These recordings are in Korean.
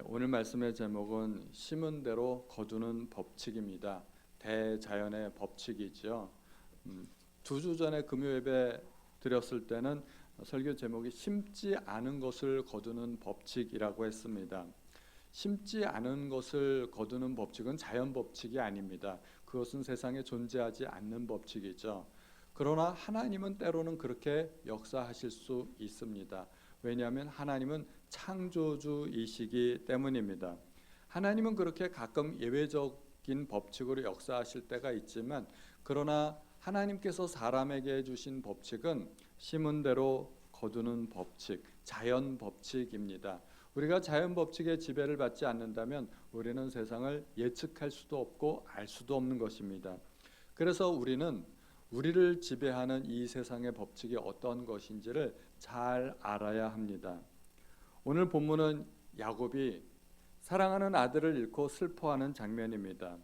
오늘 말씀의 제목은 심은 대로 거두는 법칙입니다. 대자연의 법칙이죠. 2주 전에 금요 예배 드렸을 때는 설교 제목이 심지 않은 것을 거두는 법칙이라고 했습니다. 심지 않은 것을 거두는 법칙은 자연 법칙이 아닙니다. 그것은 세상에 존재하지 않는 법칙이죠. 그러나 하나님은 때로는 그렇게 역사하실 수 있습니다. 왜냐하면 하나님은 창조주이시기 때문입니다. 하나님은 그렇게 가끔 예외적인 법칙으로 역사하실 때가 있지만, 그러나 하나님께서 사람에게 주신 법칙은 심은 대로 거두는 법칙, 자연 법칙입니다. 우리가 자연 법칙의 지배를 받지 않는다면 우리는 세상을 예측할 수도 없고 알 수도 없는 것입니다. 그래서 우리는 우리를 지배하는 이 세상의 법칙이 어떤 것인지를 잘 알아야 합니다. 오늘 본문은 야곱이 사랑하는 아들을 잃고 슬퍼하는 장면입니다.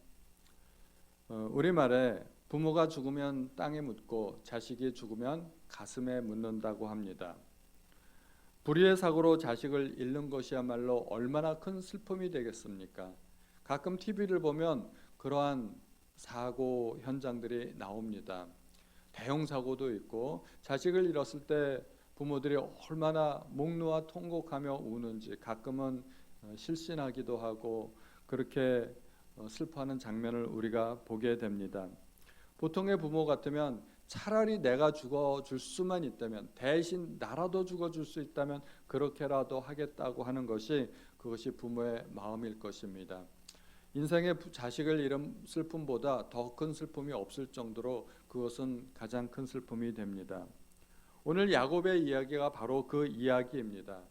우리말에 부모가 죽으면 땅에 묻고 자식이 죽으면 가슴에 묻는다고 합니다. 불의의 사고로 자식을 잃는 것이야말로 얼마나 큰 슬픔이 되겠습니까? 가끔 TV를 보면 그러한 사고 현장들이 나옵니다. 대형 사고도 있고, 자식을 잃었을 때 부모들이 얼마나 목 놓아 통곡하며 우는지 가끔은 실신하기도 하고, 그렇게 슬퍼하는 장면을 우리가 보게 됩니다. 보통의 부모 같으면 차라리 내가 죽어줄 수만 있다면, 대신 나라도 죽어줄 수 있다면 그렇게라도 하겠다고 하는 것이, 그것이 부모의 마음일 것입니다. 인생의 자식을 잃은 슬픔보다 더 큰 슬픔이 없을 정도로 그것은 가장 큰 슬픔이 됩니다. 오늘 야곱의 이야기가 바로 그 이야기입니다.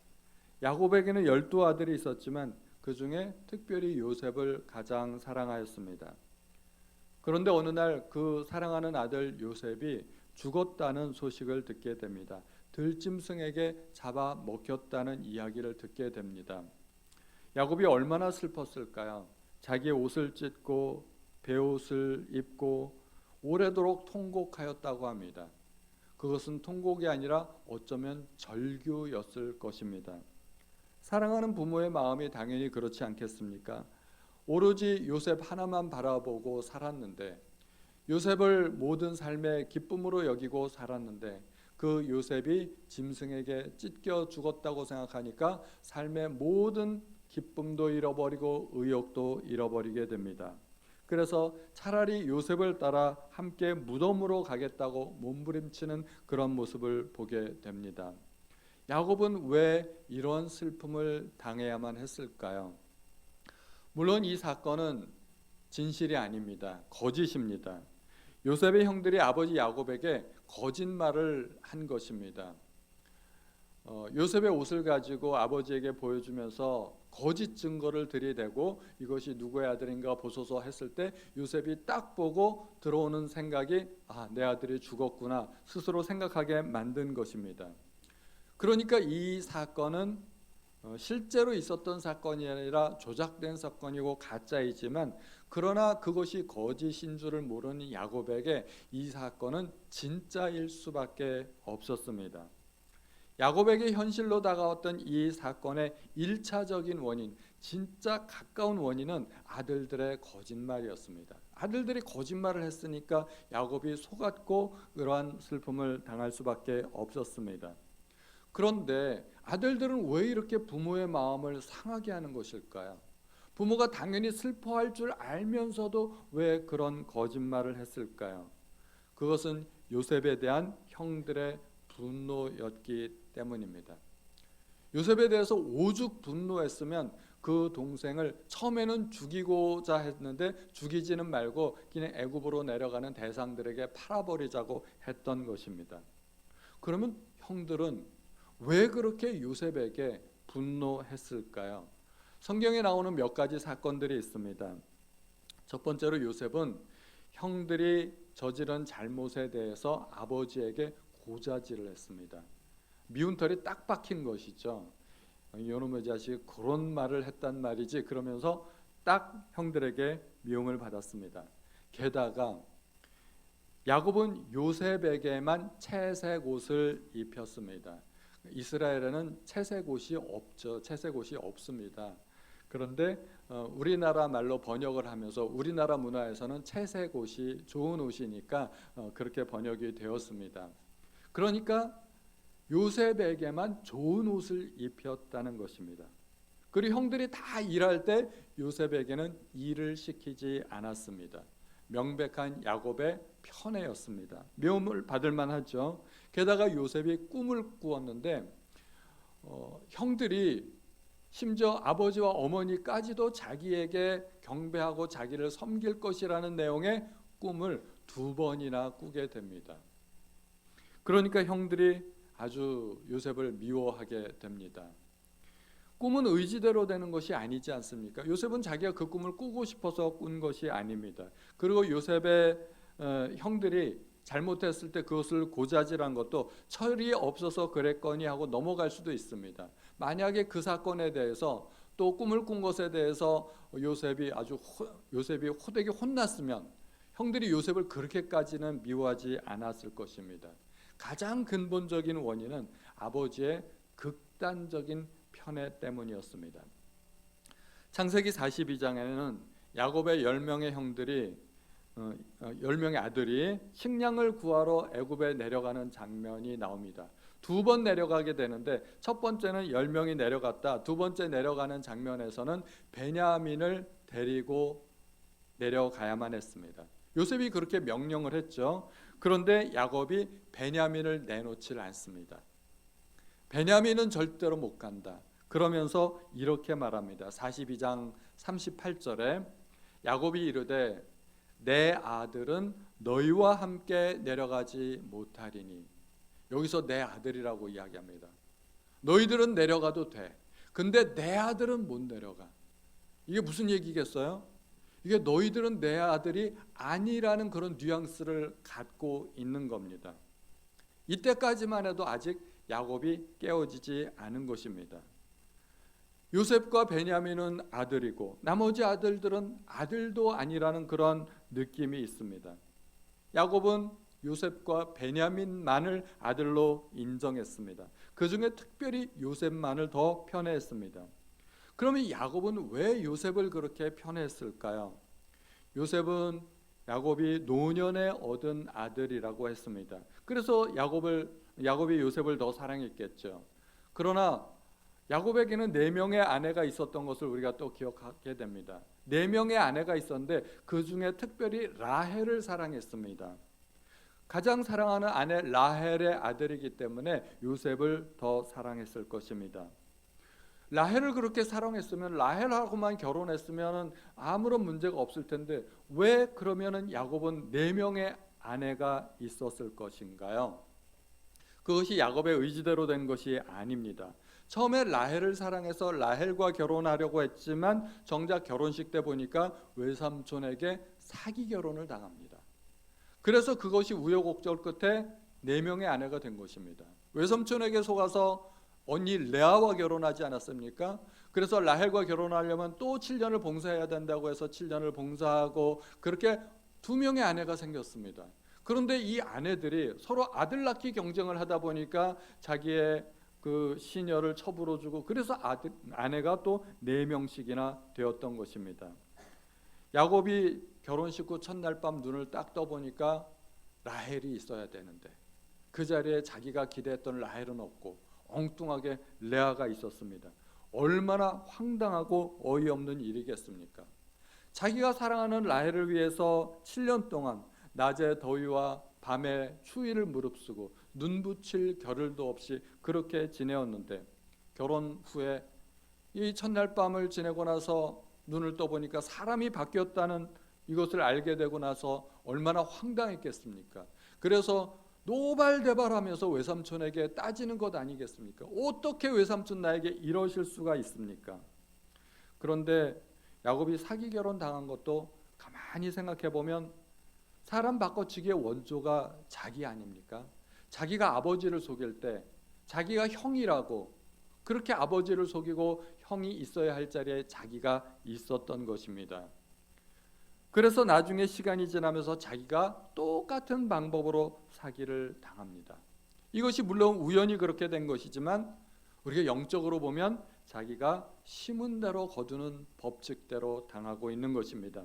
야곱에게는 12아들이 있었지만 그 중에 특별히 요셉을 가장 사랑하였습니다. 그런데 어느 날 그 사랑하는 아들 요셉이 죽었다는 소식을 듣게 됩니다. 들짐승에게 잡아먹혔다는 이야기를 듣게 됩니다. 야곱이 얼마나 슬펐을까요? 자기의 옷을 찢고 베옷을 입고 오래도록 통곡하였다고 합니다. 그것은 통곡이 아니라 어쩌면 절규였을 것입니다. 사랑하는 부모의 마음이 당연히 그렇지 않겠습니까? 오로지 요셉 하나만 바라보고 살았는데, 요셉을 모든 삶의 기쁨으로 여기고 살았는데, 그 요셉이 짐승에게 찢겨 죽었다고 생각하니까 삶의 모든 기쁨도 잃어버리고 의욕도 잃어버리게 됩니다. 그래서 차라리 요셉을 따라 함께 무덤으로 가겠다고 몸부림치는 그런 모습을 보게 됩니다. 야곱은 왜 이런 슬픔을 당해야만 했을까요? 물론 이 사건은 진실이 아닙니다. 거짓입니다. 요셉의 형들이 아버지 야곱에게 거짓말을 한 것입니다. 요셉의 옷을 가지고 아버지에게 보여주면서 거짓 증거를 들이대고 이것이 누구의 아들인가 보소서 했을 때 요셉이 딱 보고 들어오는 생각이, 내 아들이 죽었구나 스스로 생각하게 만든 것입니다. 그러니까 이 사건은 실제로 있었던 사건이 아니라 조작된 사건이고 가짜이지만, 그러나 그것이 거짓인 줄을 모르는 야곱에게 이 사건은 진짜일 수밖에 없었습니다. 야곱에게 현실로 다가왔던 이 사건의 1차적인 원인, 진짜 가까운 원인은 아들들의 거짓말이었습니다. 아들들이 거짓말을 했으니까 야곱이 속았고 그러한 슬픔을 당할 수밖에 없었습니다. 그런데 아들들은 왜 이렇게 부모의 마음을 상하게 하는 것일까요? 부모가 당연히 슬퍼할 줄 알면서도 왜 그런 거짓말을 했을까요? 그것은 요셉에 대한 형들의 분노였기 때문입니다. 요셉에 대해서 오죽 분노했으면 그 동생을 처음에는 죽이고자 했는데 죽이지는 말고 그냥 애굽으로 내려가는 대상들에게 팔아버리자고 했던 것입니다. 그러면 형들은 왜 그렇게 요셉에게 분노했을까요? 성경에 나오는 몇 가지 사건들이 있습니다. 첫 번째로 요셉은 형들이 저지른 잘못에 대해서 아버지에게 고자질을 했습니다. 미운 털이 딱 박힌 것이죠. 이놈의 자식 그런 말을 했단 말이지, 그러면서 딱 형들에게 미움을 받았습니다. 게다가 야곱은 요셉에게만 채색 옷을 입혔습니다. 이스라엘에는 채색 옷이 없죠. 채색 옷이 없습니다. 그런데 우리나라 말로 번역을 하면서 우리나라 문화에서는 채색 옷이 좋은 옷이니까 그렇게 번역이 되었습니다. 그러니까 요셉에게만 좋은 옷을 입혔다는 것입니다. 그리고 형들이 다 일할 때 요셉에게는 일을 시키지 않았습니다. 명백한 야곱의 편애였습니다. 미움을 받을 만하죠. 게다가 요셉이 꿈을 꾸었는데 형들이 심지어 아버지와 어머니까지도 자기에게 경배하고 자기를 섬길 것이라는 내용의 꿈을 2번이나 꾸게 됩니다. 그러니까 형들이 아주 요셉을 미워하게 됩니다. 꿈은 의지대로 되는 것이 아니지 않습니까? 요셉은 자기가 그 꿈을 꾸고 싶어서 꾼 것이 아닙니다. 그리고 요셉의 형들이 잘못했을 때 그것을 고자질한 것도 철이 없어서 그랬거니 하고 넘어갈 수도 있습니다. 만약에 그 사건에 대해서 또 꿈을 꾼 것에 대해서 요셉이 호되게 혼났으면 형들이 요셉을 그렇게까지는 미워하지 않았을 것입니다. 가장 근본적인 원인은 아버지의 극단적인 편애 때문이었습니다. 창세기 42장에는 야곱의 10명의 형들이 10명의 아들이 식량을 구하러 애굽에 내려가는 장면이 나옵니다. 2번 내려가게 되는데 첫 번째는 10명이 내려갔다. 2번째 내려가는 장면에서는 베냐민을 데리고 내려가야만 했습니다. 요셉이 그렇게 명령을 했죠. 그런데 야곱이 베냐민을 내놓질 않습니다. 베냐민은 절대로 못 간다. 그러면서 이렇게 말합니다. 42장 38절에 야곱이 이르되 내 아들은 너희와 함께 내려가지 못하리니. 여기서 내 아들이라고 이야기합니다. 너희들은 내려가도 돼. 근데 내 아들은 못 내려가. 이게 무슨 얘기겠어요? 이게 너희들은 내 아들이 아니라는 그런 뉘앙스를 갖고 있는 겁니다. 이때까지만 해도 아직 야곱이 깨어지지 않은 것입니다. 요셉과 베냐민은 아들이고 나머지 아들들은 아들도 아니라는 그런 느낌이 있습니다. 야곱은 요셉과 베냐민만을 아들로 인정했습니다. 그 중에 특별히 요셉만을 더 편애했습니다. 그러면 야곱은 왜 요셉을 그렇게 편애했을까요? 요셉은 야곱이 노년에 얻은 아들이라고 했습니다. 그래서 야곱이 요셉을 더 사랑했겠죠. 그러나 야곱에게는 4명의 아내가 있었던 것을 우리가 또 기억하게 됩니다. 4명의 아내가 있었는데 그 중에 특별히 라헬을 사랑했습니다. 가장 사랑하는 아내 라헬의 아들이기 때문에 요셉을 더 사랑했을 것입니다. 라헬을 그렇게 사랑했으면 라헬하고만 결혼했으면 아무런 문제가 없을 텐데 왜 그러면은 야곱은 4명의 아내가 있었을 것인가요? 그것이 야곱의 의지대로 된 것이 아닙니다. 처음에 라헬을 사랑해서 라헬과 결혼하려고 했지만 정작 결혼식 때 보니까 외삼촌에게 사기 결혼을 당합니다. 그래서 그것이 우여곡절 끝에 4명의 아내가 된 것입니다. 외삼촌에게 속아서 언니 레아와 결혼하지 않았습니까? 그래서 라헬과 결혼하려면 또 7년을 봉사해야 된다고 해서 7년을 봉사하고 그렇게 2명의 아내가 생겼습니다. 그런데 이 아내들이 서로 아들 낳기 경쟁을 하다 보니까 자기의 그 시녀를 첩으로 주고 그래서 아내가 또 4명씩이나 되었던 것입니다. 야곱이 결혼식 후 첫날 밤 눈을 딱 떠보니까 라헬이 있어야 되는데 그 자리에 자기가 기대했던 라헬은 없고 엉뚱하게 레아가 있었습니다. 얼마나 황당하고 어이없는 일이겠습니까? 자기가 사랑하는 라헬을 위해서 7년 동안 낮에 더위와 밤에 추위를 무릅쓰고 눈 붙일 겨를도 없이 그렇게 지내었는데 결혼 후에 이 첫날 밤을 지내고 나서 눈을 떠보니까 사람이 바뀌었다는 이것을 알게 되고 나서 얼마나 황당했겠습니까? 그래서 노발대발하면서 외삼촌에게 따지는 것 아니겠습니까? 어떻게 외삼촌 나에게 이러실 수가 있습니까? 그런데 야곱이 사기 결혼 당한 것도 가만히 생각해 보면 사람 바꿔치기의 원조가 자기 아닙니까? 자기가 아버지를 속일 때 자기가 형이라고 그렇게 아버지를 속이고 형이 있어야 할 자리에 자기가 있었던 것입니다. 그래서 나중에 시간이 지나면서 자기가 똑같은 방법으로 사기를 당합니다. 이것이 물론 우연히 그렇게 된 것이지만 우리가 영적으로 보면 자기가 심은 대로 거두는 법칙대로 당하고 있는 것입니다.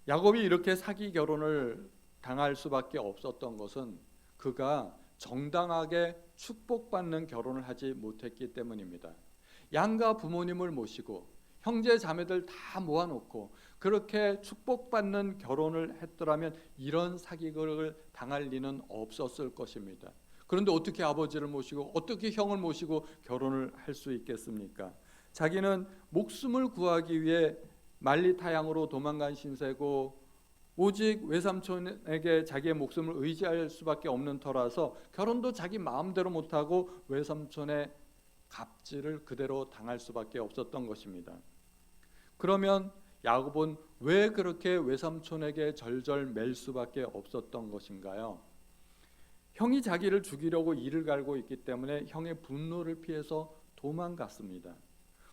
야곱이 이렇게 사기 결혼을 당할 수밖에 없었던 것은 그가 정당하게 축복받는 결혼을 하지 못했기 때문입니다. 양가 부모님을 모시고 형제 자매들 다 모아놓고 그렇게 축복받는 결혼을 했더라면 이런 사기를 당할 리는 없었을 것입니다. 그런데 어떻게 아버지를 모시고 어떻게 형을 모시고 결혼을 할 수 있겠습니까? 자기는 목숨을 구하기 위해 만리타양으로 도망간 신세고 오직 외삼촌에게 자기의 목숨을 의지할 수밖에 없는 터라서 결혼도 자기 마음대로 못하고 외삼촌의 갑질을 그대로 당할 수밖에 없었던 것입니다. 그러면 야곱은 왜 그렇게 외삼촌에게 절절 맬 수밖에 없었던 것인가요? 형이 자기를 죽이려고 이를 갈고 있기 때문에 형의 분노를 피해서 도망갔습니다.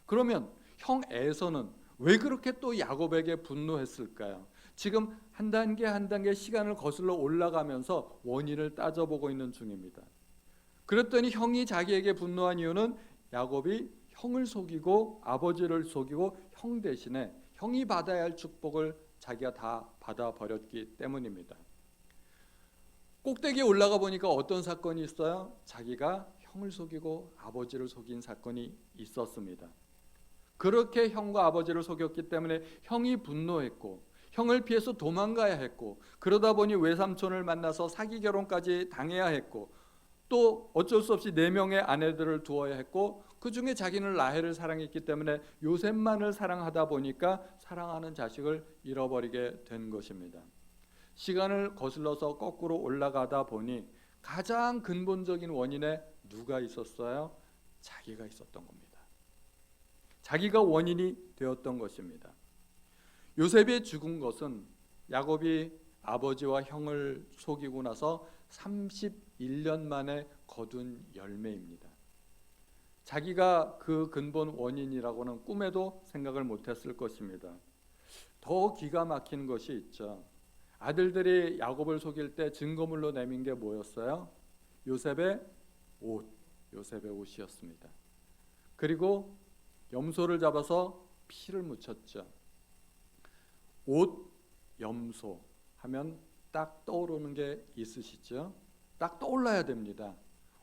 그러면 형 에서는 왜 그렇게 또 야곱에게 분노했을까요? 지금 한 단계 한 단계 시간을 거슬러 올라가면서 원인을 따져보고 있는 중입니다. 그랬더니 형이 자기에게 분노한 이유는 야곱이 형을 속이고 아버지를 속이고 형 대신에 형이 받아야 할 축복을 자기가 다 받아버렸기 때문입니다. 꼭대기에 올라가 보니까 어떤 사건이 있어요? 자기가 형을 속이고 아버지를 속인 사건이 있었습니다. 그렇게 형과 아버지를 속였기 때문에 형이 분노했고 형을 피해서 도망가야 했고 그러다 보니 외삼촌을 만나서 사기 결혼까지 당해야 했고 또 어쩔 수 없이 4명의 아내들을 두어야 했고 그 중에 자기는 라헬을 사랑했기 때문에 요셉만을 사랑하다 보니까 사랑하는 자식을 잃어버리게 된 것입니다. 시간을 거슬러서 거꾸로 올라가다 보니 가장 근본적인 원인에 누가 있었어요? 자기가 있었던 겁니다. 자기가 원인이 되었던 것입니다. 요셉이 죽은 것은 야곱이 아버지와 형을 속이고 나서 31년 만에 거둔 열매입니다. 자기가 그 근본 원인이라고는 꿈에도 생각을 못했을 것입니다. 더 기가 막힌 것이 있죠. 아들들이 야곱을 속일 때 증거물로 내민 게 뭐였어요? 요셉의 옷이었습니다. 그리고 염소를 잡아서 피를 묻혔죠. 옷, 염소 하면 딱 떠오르는 게 있으시죠? 딱 떠올라야 됩니다.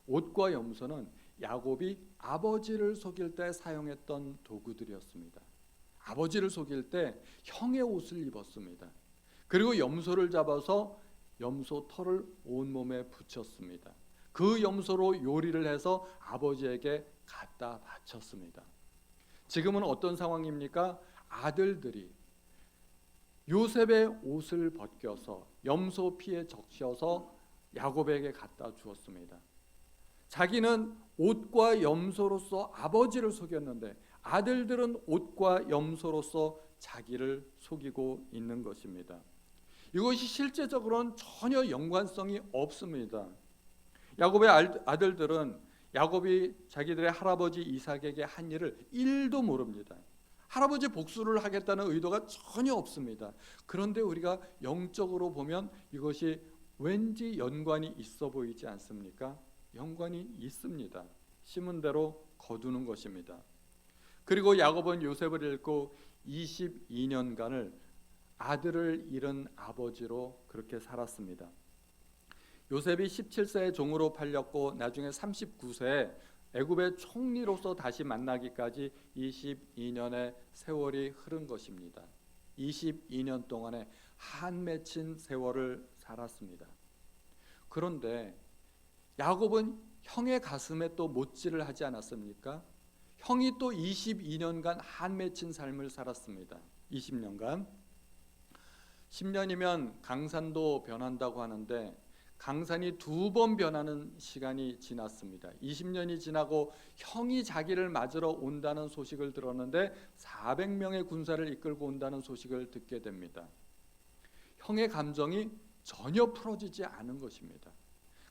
옷과 염소는 야곱이 아버지를 속일 때 사용했던 도구들이었습니다. 아버지를 속일 때 형의 옷을 입었습니다. 그리고 염소를 잡아서 염소 털을 온몸에 붙였습니다. 그 염소로 요리를 해서 아버지에게 갖다 바쳤습니다. 지금은 어떤 상황입니까? 아들들이 요셉의 옷을 벗겨서 염소 피에 적셔서 야곱에게 갖다 주었습니다. 자기는 옷과 염소로서 아버지를 속였는데 아들들은 옷과 염소로서 자기를 속이고 있는 것입니다. 이것이 실제적으로는 전혀 연관성이 없습니다. 야곱의 아들들은 야곱이 자기들의 할아버지 이삭에게 한 일을 1도 모릅니다. 할아버지 복수를 하겠다는 의도가 전혀 없습니다. 그런데 우리가 영적으로 보면 이것이 왠지 연관이 있어 보이지 않습니까? 연관이 있습니다. 심은 대로 거두는 것입니다. 그리고 야곱은 요셉을 잃고 22년간을 아들을 잃은 아버지로 그렇게 살았습니다. 요셉이 17세에 종으로 팔렸고 나중에 39세에 애굽의 총리로서 다시 만나기까지 22년의 세월이 흐른 것입니다. 22년 동안에 한 맺힌 세월을 살았습니다. 그런데 야곱은 형의 가슴에 또 못질을 하지 않았습니까? 형이 또 22년간 한 맺힌 삶을 살았습니다. 20년간. 10년이면 강산도 변한다고 하는데 강산이 2번 변하는 시간이 지났습니다. 20년이 지나고 형이 자기를 맞으러 온다는 소식을 들었는데 400명의 군사를 이끌고 온다는 소식을 듣게 됩니다. 형의 감정이 전혀 풀어지지 않은 것입니다.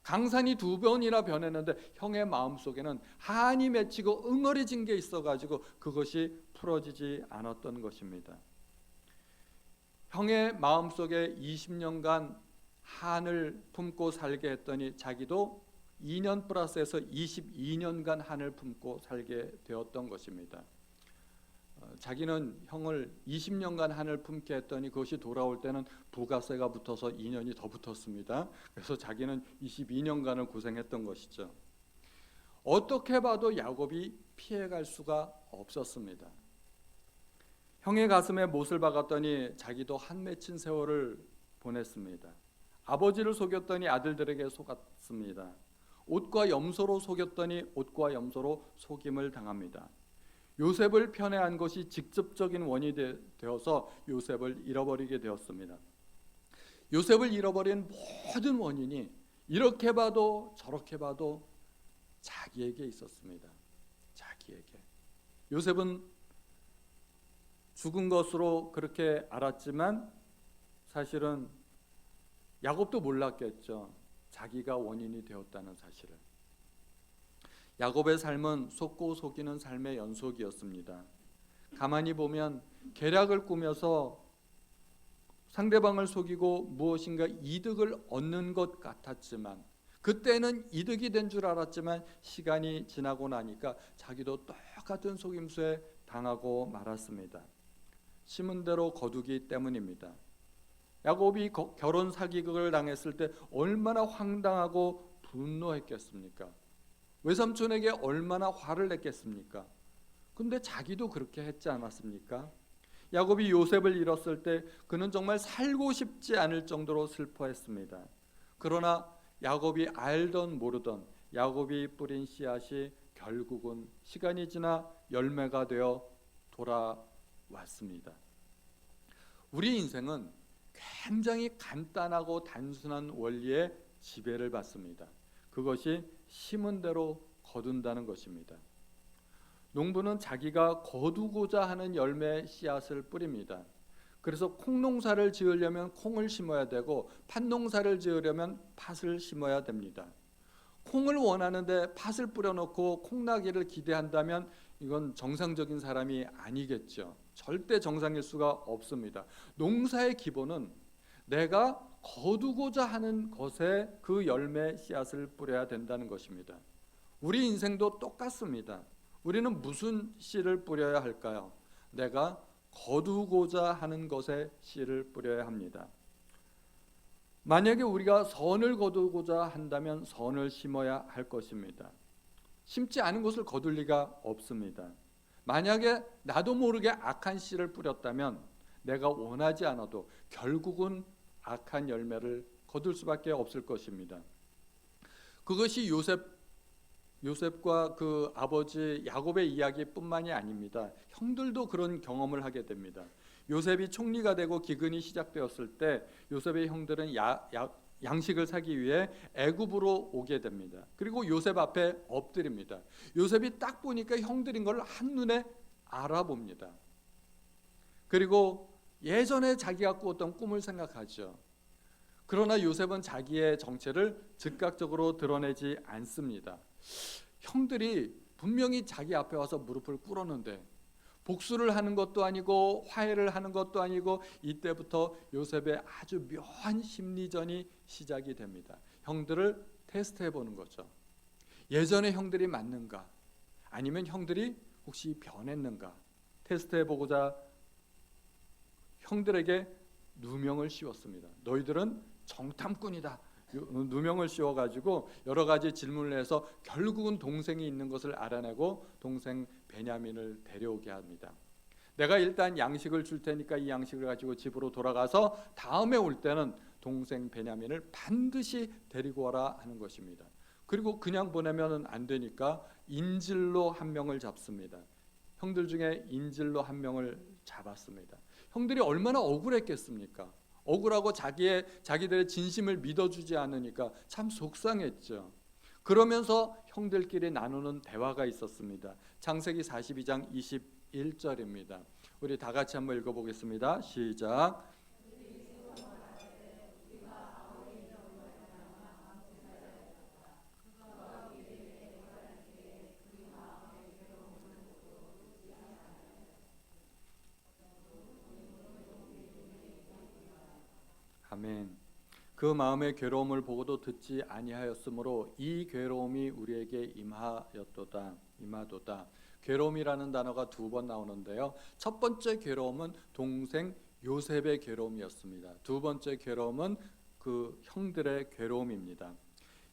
강산이 2번이나 변했는데 형의 마음속에는 한이 맺히고 응어리진 게 있어가지고 그것이 풀어지지 않았던 것입니다. 형의 마음속에 20년간 한을 품고 살게 했더니 자기도 2년 플러스해서 22년간 한을 품고 살게 되었던 것입니다. 자기는 형을 20년간 한을 품게 했더니 그것이 돌아올 때는 부가세가 붙어서 2년이 더 붙었습니다. 그래서 자기는 22년간을 고생했던 것이죠. 어떻게 봐도 야곱이 피해갈 수가 없었습니다. 형의 가슴에 못을 박았더니 자기도 한 맺힌 세월을 보냈습니다. 아버지를 속였더니 아들들에게 속았습니다. 옷과 염소로 속였더니 옷과 염소로 속임을 당합니다. 요셉을 편애한 것이 직접적인 원인이 되어서 요셉을 잃어버리게 되었습니다. 요셉을 잃어버린 모든 원인이 이렇게 봐도 저렇게 봐도 자기에게 있었습니다. 자기에게. 요셉은 죽은 것으로 그렇게 알았지만 사실은 야곱도 몰랐겠죠. 자기가 원인이 되었다는 사실을. 야곱의 삶은 속고 속이는 삶의 연속이었습니다. 가만히 보면 계략을 꾸며서 상대방을 속이고 무엇인가 이득을 얻는 것 같았지만, 그때는 이득이 된 줄 알았지만 시간이 지나고 나니까 자기도 똑같은 속임수에 당하고 말았습니다. 심은 대로 거두기 때문입니다. 야곱이 결혼 사기극을 당했을 때 얼마나 황당하고 분노했겠습니까? 외삼촌에게 얼마나 화를 냈겠습니까? 근데 자기도 그렇게 했지 않았습니까? 야곱이 요셉을 잃었을 때 그는 정말 살고 싶지 않을 정도로 슬퍼했습니다. 그러나 야곱이 알던 모르던 야곱이 뿌린 씨앗이 결국은 시간이 지나 열매가 되어 돌아왔습니다. 우리 인생은 굉장히 간단하고 단순한 원리의 지배를 받습니다. 그것이 심은 대로 거둔다는 것입니다. 농부는 자기가 거두고자 하는 열매의 씨앗을 뿌립니다. 그래서 콩농사를 지으려면 콩을 심어야 되고 팥농사를 지으려면 팥을 심어야 됩니다. 콩을 원하는데 팥을 뿌려놓고 콩나기를 기대한다면 이건 정상적인 사람이 아니겠죠. 절대 정상일 수가 없습니다. 농사의 기본은 내가 거두고자 하는 것에 그 열매 씨앗을 뿌려야 된다는 것입니다. 우리 인생도 똑같습니다. 우리는 무슨 씨를 뿌려야 할까요? 내가 거두고자 하는 것에 씨를 뿌려야 합니다. 만약에 우리가 선을 거두고자 한다면 선을 심어야 할 것입니다. 심지 않은 것을 거둘 리가 없습니다. 만약에 나도 모르게 악한 씨를 뿌렸다면 내가 원하지 않아도 결국은 악한 열매를 거둘 수밖에 없을 것입니다. 그것이 요셉과 그 아버지 야곱의 이야기뿐만이 아닙니다. 형들도 그런 경험을 하게 됩니다. 요셉이 총리가 되고 기근이 시작되었을 때 요셉의 형들은 양식을 사기 위해 애굽으로 오게 됩니다. 그리고 요셉 앞에 엎드립니다. 요셉이 딱 보니까 형들인 걸 한눈에 알아봅니다. 그리고 예전에 자기가 꾸었던 꿈을 생각하죠. 그러나 요셉은 자기의 정체를 즉각적으로 드러내지 않습니다. 형들이 분명히 자기 앞에 와서 무릎을 꿇었는데 복수를 하는 것도 아니고 화해를 하는 것도 아니고 이때부터 요셉의 아주 묘한 심리전이 시작이 됩니다. 형들을 테스트해 보는 거죠. 예전에 형들이 맞는가? 아니면 형들이 혹시 변했는가? 테스트해 보고자 형들에게 누명을 씌웠습니다. 너희들은 정탐꾼이다. 누명을 씌워가지고 여러 가지 질문을 해서 결국은 동생이 있는 것을 알아내고 동생 베냐민을 데려오게 합니다. 내가 일단 양식을 줄 테니까 이 양식을 가지고 집으로 돌아가서 다음에 올 때는 동생 베냐민을 반드시 데리고 와라 하는 것입니다. 그리고 그냥 보내면 안 되니까 인질로 한 명을 잡습니다. 형들 중에 인질로 한 명을 잡았습니다. 형들이 얼마나 억울했겠습니까? 억울하고 자기들의 진심을 믿어주지 않으니까 참 속상했죠. 그러면서 형들끼리 나누는 대화가 있었습니다. 창세기 42장 21절입니다. 우리 다 같이 한번 읽어보겠습니다. 시작. 아멘. 그 마음의 괴로움을 보고도 듣지 아니하였으므로 이 괴로움이 우리에게 임하도다. 괴로움이라는 단어가 두 번 나오는데요. 첫 번째 괴로움은 동생 요셉의 괴로움이었습니다. 두 번째 괴로움은 그 형들의 괴로움입니다.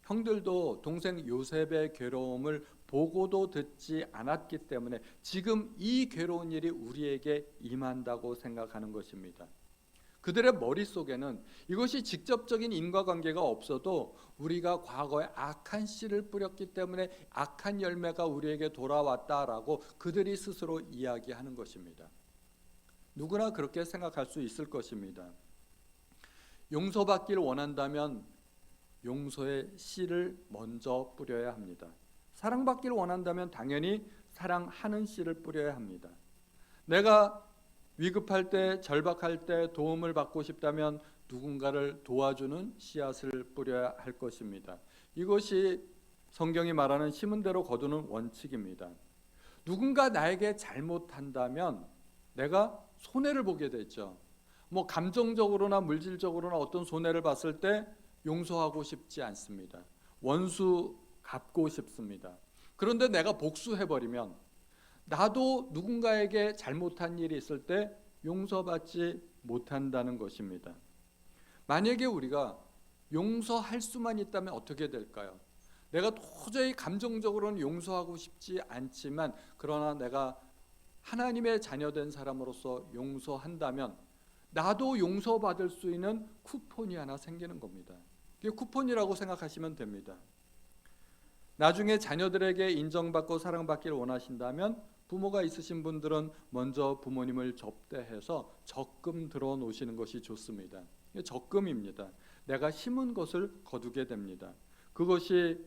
형들도 동생 요셉의 괴로움을 보고도 듣지 않았기 때문에 지금 이 괴로운 일이 우리에게 임한다고 생각하는 것입니다. 그들의 머릿속에는 이것이 직접적인 인과관계가 없어도 우리가 과거에 악한 씨를 뿌렸기 때문에 악한 열매가 우리에게 돌아왔다라고 그들이 스스로 이야기하는 것입니다. 누구나 그렇게 생각할 수 있을 것입니다. 용서받기를 원한다면 용서의 씨를 먼저 뿌려야 합니다. 사랑받기를 원한다면 당연히 사랑하는 씨를 뿌려야 합니다. 내가 위급할 때, 절박할 때 도움을 받고 싶다면 누군가를 도와주는 씨앗을 뿌려야 할 것입니다. 이것이 성경이 말하는 심은 대로 거두는 원칙입니다. 누군가 나에게 잘못한다면 내가 손해를 보게 되죠. 감정적으로나 물질적으로나 어떤 손해를 봤을 때 용서하고 싶지 않습니다. 원수 갚고 싶습니다. 그런데 내가 복수해버리면 나도 누군가에게 잘못한 일이 있을 때 용서받지 못한다는 것입니다. 만약에 우리가 용서할 수만 있다면 어떻게 될까요? 내가 도저히 감정적으로는 용서하고 싶지 않지만 그러나 내가 하나님의 자녀된 사람으로서 용서한다면 나도 용서받을 수 있는 쿠폰이 하나 생기는 겁니다. 그게 쿠폰이라고 생각하시면 됩니다. 나중에 자녀들에게 인정받고 사랑받기를 원하신다면 부모가 있으신 분들은 먼저 부모님을 접대해서 적금 들어 놓으시는 것이 좋습니다. 적금입니다. 내가 심은 것을 거두게 됩니다. 그것이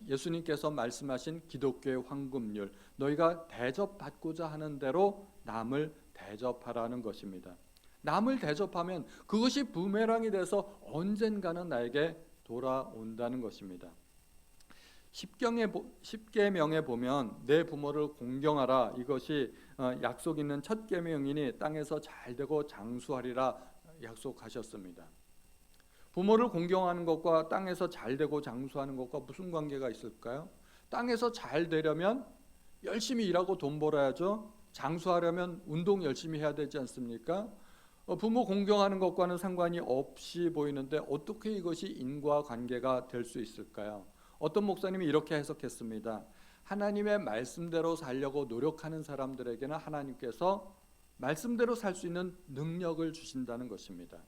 예수님께서 말씀하신 기독교의 황금률, 너희가 대접받고자 하는 대로 남을 대접하라는 것입니다. 남을 대접하면 그것이 부메랑이 돼서 언젠가는 나에게 돌아온다는 것입니다. 십계명에 보면 내 부모를 공경하라, 이것이 약속 있는 첫 계명이니 땅에서 잘되고 장수하리라 약속하셨습니다. 부모를 공경하는 것과 땅에서 잘되고 장수하는 것과 무슨 관계가 있을까요? 땅에서 잘 되려면 열심히 일하고 돈 벌어야죠. 장수하려면 운동 열심히 해야 되지 않습니까? 부모 공경하는 것과는 상관이 없이 보이는데 어떻게 이것이 인과관계가 될 수 있을까요? 어떤 목사님이 이렇게 해석했습니다. 하나님의 말씀대로 살려고 노력하는 사람들에게는 하나님께서 말씀대로 살 수 있는 능력을 주신다는 것입니다.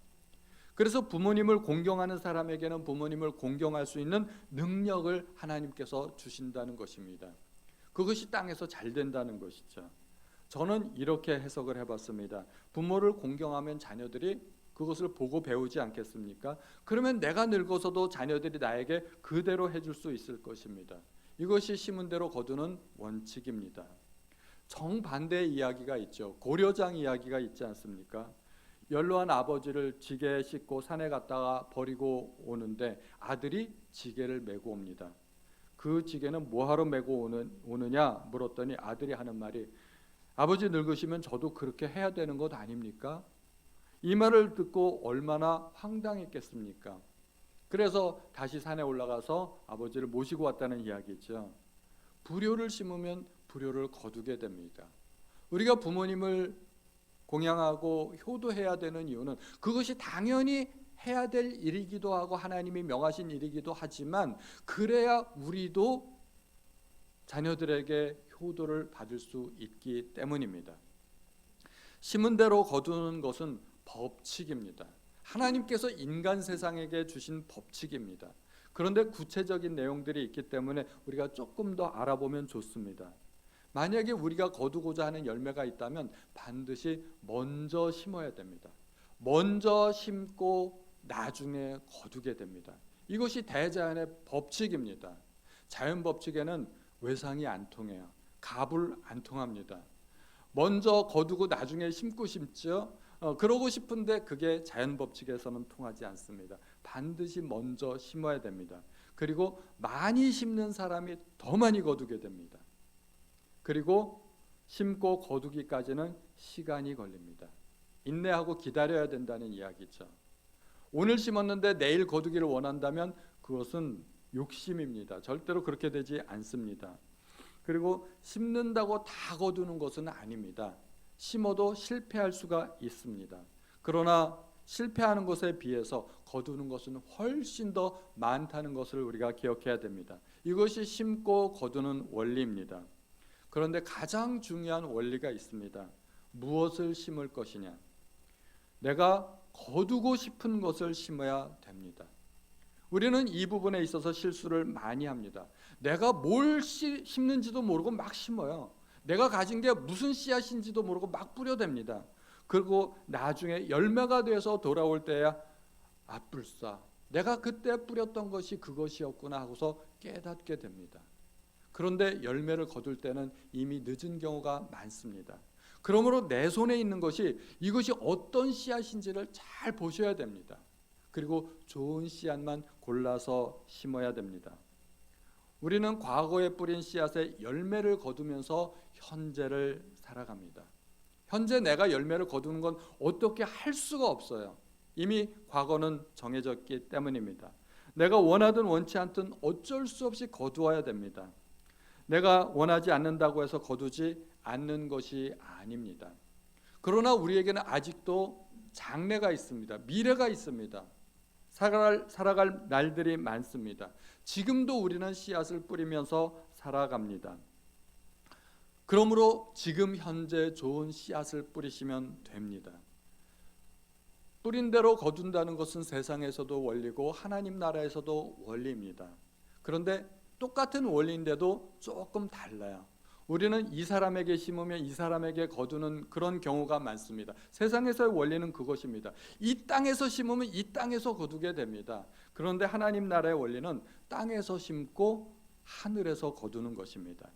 그래서 부모님을 공경하는 사람에게는 부모님을 공경할 수 있는 능력을 하나님께서 주신다는 것입니다. 그것이 땅에서 잘 된다는 것이죠. 저는 이렇게 해석을 해봤습니다. 부모를 공경하면 자녀들이 그것을 보고 배우지 않겠습니까? 그러면 내가 늙어서도 자녀들이 나에게 그대로 해줄 수 있을 것입니다. 이것이 심은 대로 거두는 원칙입니다. 정반대의 이야기가 있죠. 고려장 이야기가 있지 않습니까? 연로한 아버지를 지게에 싣고 산에 갔다가 버리고 오는데 아들이 지게를 메고 옵니다. 그 지게는 뭐하러 메고 오느냐 물었더니 아들이 하는 말이 아버지 늙으시면 저도 그렇게 해야 되는 것 아닙니까? 이 말을 듣고 얼마나 황당했겠습니까? 그래서 다시 산에 올라가서 아버지를 모시고 왔다는 이야기죠. 불효를 심으면 불효를 거두게 됩니다. 우리가 부모님을 공양하고 효도해야 되는 이유는 그것이 당연히 해야 될 일이기도 하고 하나님이 명하신 일이기도 하지만 그래야 우리도 자녀들에게 효도를 받을 수 있기 때문입니다. 심은 대로 거두는 것은 법칙입니다. 하나님께서 인간 세상에게 주신 법칙입니다. 그런데 구체적인 내용들이 있기 때문에 우리가 조금 더 알아보면 좋습니다. 만약에 우리가 거두고자 하는 열매가 있다면 반드시 먼저 심어야 됩니다. 먼저 심고 나중에 거두게 됩니다. 이것이 대자연의 법칙입니다. 자연 법칙에는 외상이 안 통해요. 갑을 안 통합니다. 먼저 거두고 나중에 심고 심죠. 그러고 싶은데 그게 자연 법칙에서는 통하지 않습니다. 반드시 먼저 심어야 됩니다. 그리고 많이 심는 사람이 더 많이 거두게 됩니다. 그리고 심고 거두기까지는 시간이 걸립니다. 인내하고 기다려야 된다는 이야기죠. 오늘 심었는데 내일 거두기를 원한다면 그것은 욕심입니다. 절대로 그렇게 되지 않습니다. 그리고 심는다고 다 거두는 것은 아닙니다. 심어도 실패할 수가 있습니다. 그러나 실패하는 것에 비해서 거두는 것은 훨씬 더 많다는 것을 우리가 기억해야 됩니다. 이것이 심고 거두는 원리입니다. 그런데 가장 중요한 원리가 있습니다. 무엇을 심을 것이냐? 내가 거두고 싶은 것을 심어야 됩니다. 우리는 이 부분에 있어서 실수를 많이 합니다. 내가 뭘 심는지도 모르고 막 심어요. 내가 가진 게 무슨 씨앗인지도 모르고 막 뿌려댑니다. 그리고 나중에 열매가 돼서 돌아올 때야 아뿔싸, 내가 그때 뿌렸던 것이 그것이었구나 하고서 깨닫게 됩니다. 그런데 열매를 거둘 때는 이미 늦은 경우가 많습니다. 그러므로 내 손에 있는 것이 이것이 어떤 씨앗인지를 잘 보셔야 됩니다. 그리고 좋은 씨앗만 골라서 심어야 됩니다. 우리는 과거에 뿌린 씨앗의 열매를 거두면서 현재를 살아갑니다. 현재 내가 열매를 거두는 건 어떻게 할 수가 없어요. 이미 과거는 정해졌기 때문입니다. 내가 원하든 원치 않든 어쩔 수 없이 거두어야 됩니다. 내가 원하지 않는다고 해서 거두지 않는 것이 아닙니다. 그러나 우리에게는 아직도 장래가 있습니다. 미래가 있습니다. 살아갈 날들이 많습니다. 지금도 우리는 씨앗을 뿌리면서 살아갑니다. 그러므로 지금 현재 좋은 씨앗을 뿌리시면 됩니다. 뿌린 대로 거둔다는 것은 세상에서도 원리고 하나님 나라에서도 원리입니다. 그런데 똑같은 원리인데도 조금 달라요. 우리는 이 사람에게 심으면 이 사람에게 거두는 그런 경우가 많습니다. 세상에서의 원리는 그것입니다. 이 땅에서 심으면 이 땅에서 거두게 됩니다. 그런데 하나님 나라의 원리는 땅에서 심고 하늘에서 거두는 것입니다.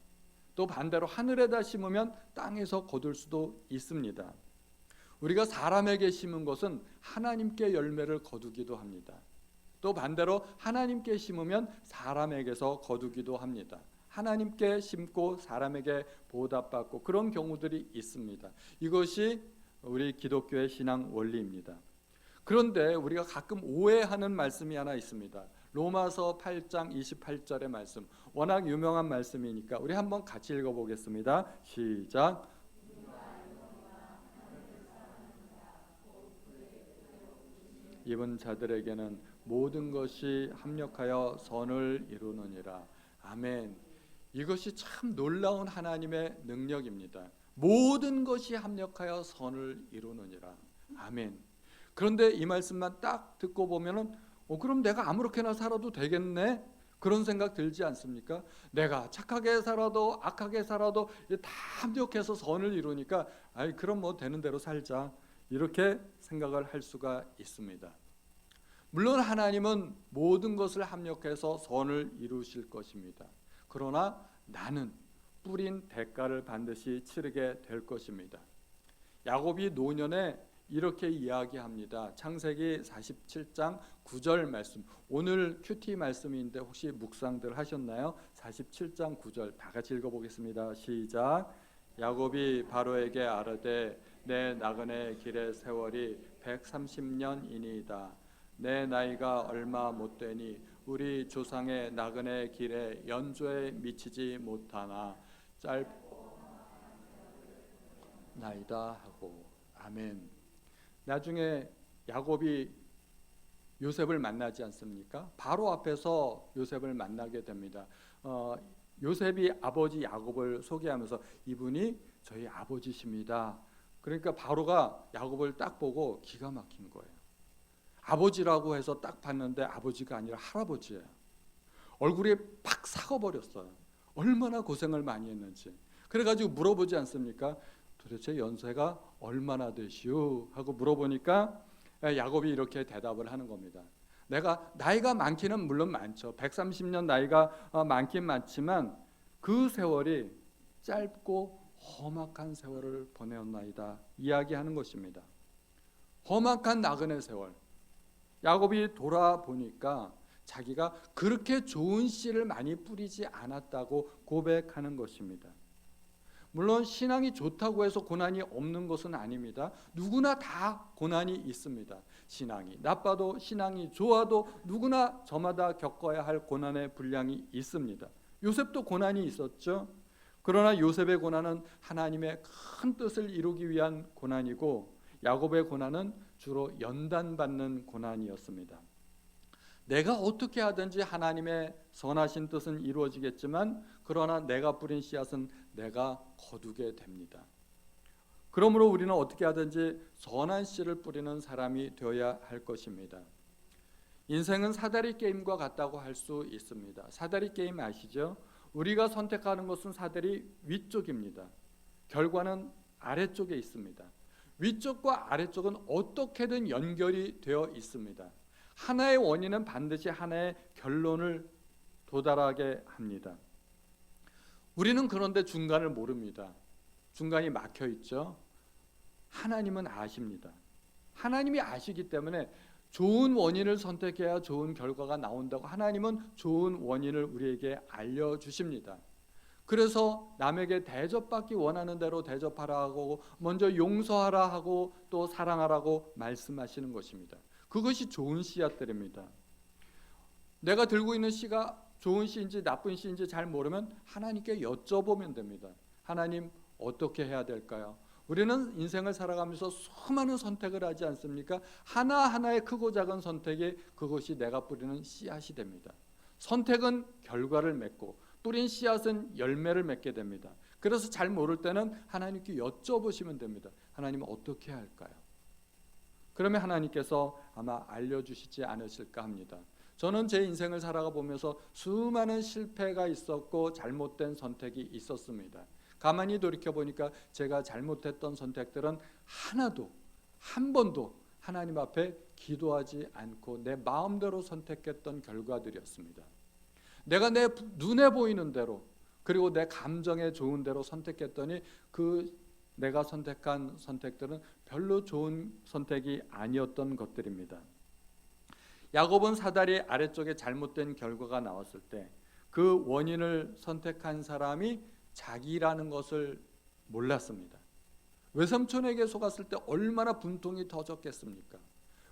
또 반대로 하늘에다 심으면 땅에서 거둘 수도 있습니다. 우리가 사람에게 심은 것은 하나님께 열매를 거두기도 합니다. 또 반대로 하나님께 심으면 사람에게서 거두기도 합니다. 하나님께 심고 사람에게 보답받고 그런 경우들이 있습니다. 이것이 우리 기독교의 신앙 원리입니다. 그런데 우리가 가끔 오해하는 말씀이 하나 있습니다. 로마서 8장 28절의 말씀, 워낙 유명한 말씀이니까 우리 한번 같이 읽어보겠습니다. 시작. 입은 자들에게는 모든 것이 합력하여 선을 이루느니라. 아멘. 이것이 참 놀라운 하나님의 능력입니다. 모든 것이 합력하여 선을 이루느니라. 아멘. 그런데 이 말씀만 딱 듣고 보면은 그럼 내가 아무렇게나 살아도 되겠네? 그런 생각 들지 않습니까? 내가 착하게 살아도 악하게 살아도 다 합력해서 선을 이루니까 그럼 뭐 되는 대로 살자. 이렇게 생각을 할 수가 있습니다. 물론 하나님은 모든 것을 합력해서 선을 이루실 것입니다. 그러나 나는 뿌린 대가를 반드시 치르게 될 것입니다. 야곱이 노년에 이렇게 이야기합니다. 창세기 47장 9절 말씀. 오늘 큐티 말씀인데 혹시 묵상들 하셨나요? 47장 9절 다 같이 읽어보겠습니다. 시작. 야곱이 바로에게 아뢰되 내 나그네 길의 세월이 130년이니이다. 내 나이가 얼마 못되니 우리 조상의 나그네 길에 연조에 미치지 못하나 짧고 나이다 하고. 아멘. 나중에 야곱이 요셉을 만나지 않습니까? 바로 앞에서 요셉을 만나게 됩니다. 요셉이 아버지 야곱을 소개하면서 이분이 저희 아버지십니다. 그러니까 바로가 야곱을 딱 보고 기가 막힌 거예요. 아버지라고 해서 딱 봤는데 아버지가 아니라 할아버지예요. 얼굴이 팍 삭어버렸어요. 얼마나 고생을 많이 했는지. 그래가지고 물어보지 않습니까? 도대체 연세가 얼마나 되시오? 하고 물어보니까 야곱이 이렇게 대답을 하는 겁니다. 내가 나이가 많기는 물론 많죠. 130년 나이가 많긴 많지만 그 세월이 짧고 험악한 세월을 보내었나이다 이야기하는 것입니다. 험악한 나그네 세월. 야곱이 돌아보니까 자기가 그렇게 좋은 씨를 많이 뿌리지 않았다고 고백하는 것입니다. 물론 신앙이 좋다고 해서 고난이 없는 것은 아닙니다. 누구나 다 고난이 있습니다. 신앙이 나빠도 신앙이 좋아도 누구나 저마다 겪어야 할 고난의 분량이 있습니다. 요셉도 고난이 있었죠. 그러나 요셉의 고난은 하나님의 큰 뜻을 이루기 위한 고난이고, 야곱의 고난은 주로 연단받는 고난이었습니다. 내가 어떻게 하든지 하나님의 선하신 뜻은 이루어지겠지만, 그러나 내가 뿌린 씨앗은 내가 거두게 됩니다. 그러므로 우리는 어떻게 하든지 선한 씨를 뿌리는 사람이 되어야 할 것입니다. 인생은 사다리 게임과 같다고 할 수 있습니다. 사다리 게임 아시죠? 우리가 선택하는 것은 사다리 위쪽입니다. 결과는 아래쪽에 있습니다. 위쪽과 아래쪽은 어떻게든 연결이 되어 있습니다. 하나의 원인은 반드시 하나의 결론을 도달하게 합니다. 우리는 그런데 중간을 모릅니다. 중간이 막혀 있죠. 하나님은 아십니다. 하나님이 아시기 때문에 좋은 원인을 선택해야 좋은 결과가 나온다고 하나님은 좋은 원인을 우리에게 알려주십니다. 그래서 남에게 대접받기 원하는 대로 대접하라 하고, 먼저 용서하라 하고, 또 사랑하라고 말씀하시는 것입니다. 그것이 좋은 씨앗들입니다. 내가 들고 있는 씨가 좋은 씨인지 나쁜 씨인지 잘 모르면 하나님께 여쭤보면 됩니다. 하나님, 어떻게 해야 될까요? 우리는 인생을 살아가면서 수많은 선택을 하지 않습니까? 하나하나의 크고 작은 선택이 그것이 내가 뿌리는 씨앗이 됩니다. 선택은 결과를 맺고 뿌린 씨앗은 열매를 맺게 됩니다. 그래서 잘 모를 때는 하나님께 여쭤보시면 됩니다. 하나님, 어떻게 할까요? 그러면 하나님께서 아마 알려주시지 않으실까 합니다. 저는 제 인생을 살아가 보면서 수많은 실패가 있었고 잘못된 선택이 있었습니다. 가만히 돌이켜보니까 제가 잘못했던 선택들은 하나도, 한 번도 하나님 앞에 기도하지 않고 내 마음대로 선택했던 결과들이었습니다. 내가 내 눈에 보이는 대로, 그리고 내 감정에 좋은 대로 선택했더니 그 내가 선택한 선택들은 별로 좋은 선택이 아니었던 것들입니다. 야곱은 사다리 아래쪽에 잘못된 결과가 나왔을 때 그 원인을 선택한 사람이 자기라는 것을 몰랐습니다. 외삼촌에게 속았을 때 얼마나 분통이 터졌겠습니까?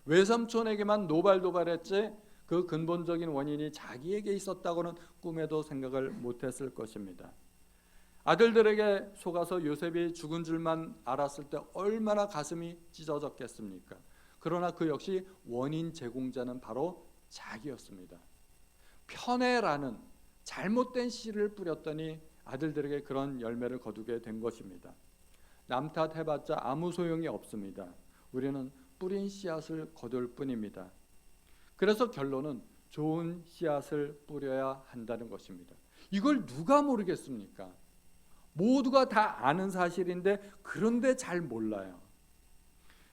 외삼촌에게만 노발도발했지 그 근본적인 원인이 자기에게 있었다고는 꿈에도 생각을 못했을 것입니다. 아들들에게 속아서 요셉이 죽은 줄만 알았을 때 얼마나 가슴이 찢어졌겠습니까? 그러나 그 역시 원인 제공자는 바로 자기였습니다. 편애라는 잘못된 씨를 뿌렸더니 아들들에게 그런 열매를 거두게 된 것입니다. 남 탓해봤자 아무 소용이 없습니다. 우리는 뿌린 씨앗을 거둘 뿐입니다. 그래서 결론은 좋은 씨앗을 뿌려야 한다는 것입니다. 이걸 누가 모르겠습니까? 모두가 다 아는 사실인데 그런데 잘 몰라요.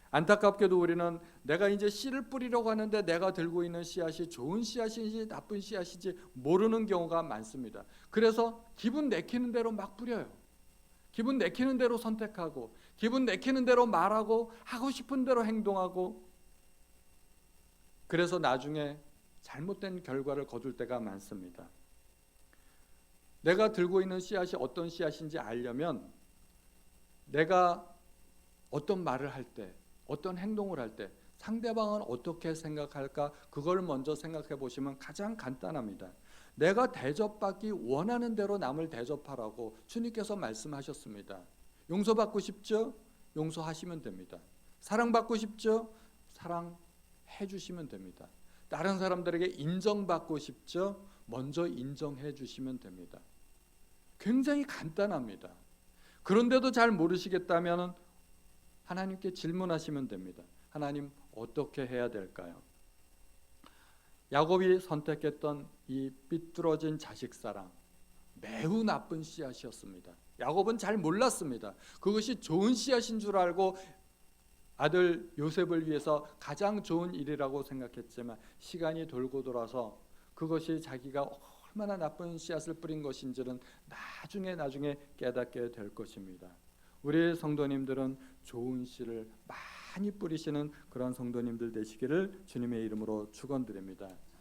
안타깝게도 우리는 내가 이제 씨를 뿌리려고 하는데 내가 들고 있는 씨앗이 좋은 씨앗인지 나쁜 씨앗인지 모르는 경우가 많습니다. 그래서 기분 내키는 대로 막 뿌려요. 기분 내키는 대로 선택하고, 기분 내키는 대로 말하고, 하고 싶은 대로 행동하고, 그래서 나중에 잘못된 결과를 거둘 때가 많습니다. 내가 들고 있는 씨앗이 어떤 씨앗인지 알려면 내가 어떤 말을 할 때, 어떤 행동을 할 때 상대방은 어떻게 생각할까, 그걸 먼저 생각해 보시면 가장 간단합니다. 내가 대접받기 원하는 대로 남을 대접하라고 주님께서 말씀하셨습니다. 용서받고 싶죠? 용서하시면 됩니다. 사랑받고 싶죠? 사랑해 주시면 됩니다. 다른 사람들에게 인정받고 싶죠? 먼저 인정해 주시면 됩니다. 굉장히 간단합니다. 그런데도 잘 모르시겠다면 하나님께 질문하시면 됩니다. 하나님, 어떻게 해야 될까요? 야곱이 선택했던 이 삐뚤어진 자식 사랑, 매우 나쁜 씨앗이었습니다. 야곱은 잘 몰랐습니다. 그것이 좋은 씨앗인 줄 알고 아들 요셉을 위해서 가장 좋은 일이라고 생각했지만 시간이 돌고 돌아서 그것이 자기가 얼마나 나쁜 씨앗을 뿌린 것인지는 나중에 깨닫게 될 것입니다. 우리 성도님들은 좋은 씨를 많이 뿌리시는 그런 성도님들 되시기를 주님의 이름으로 축원드립니다.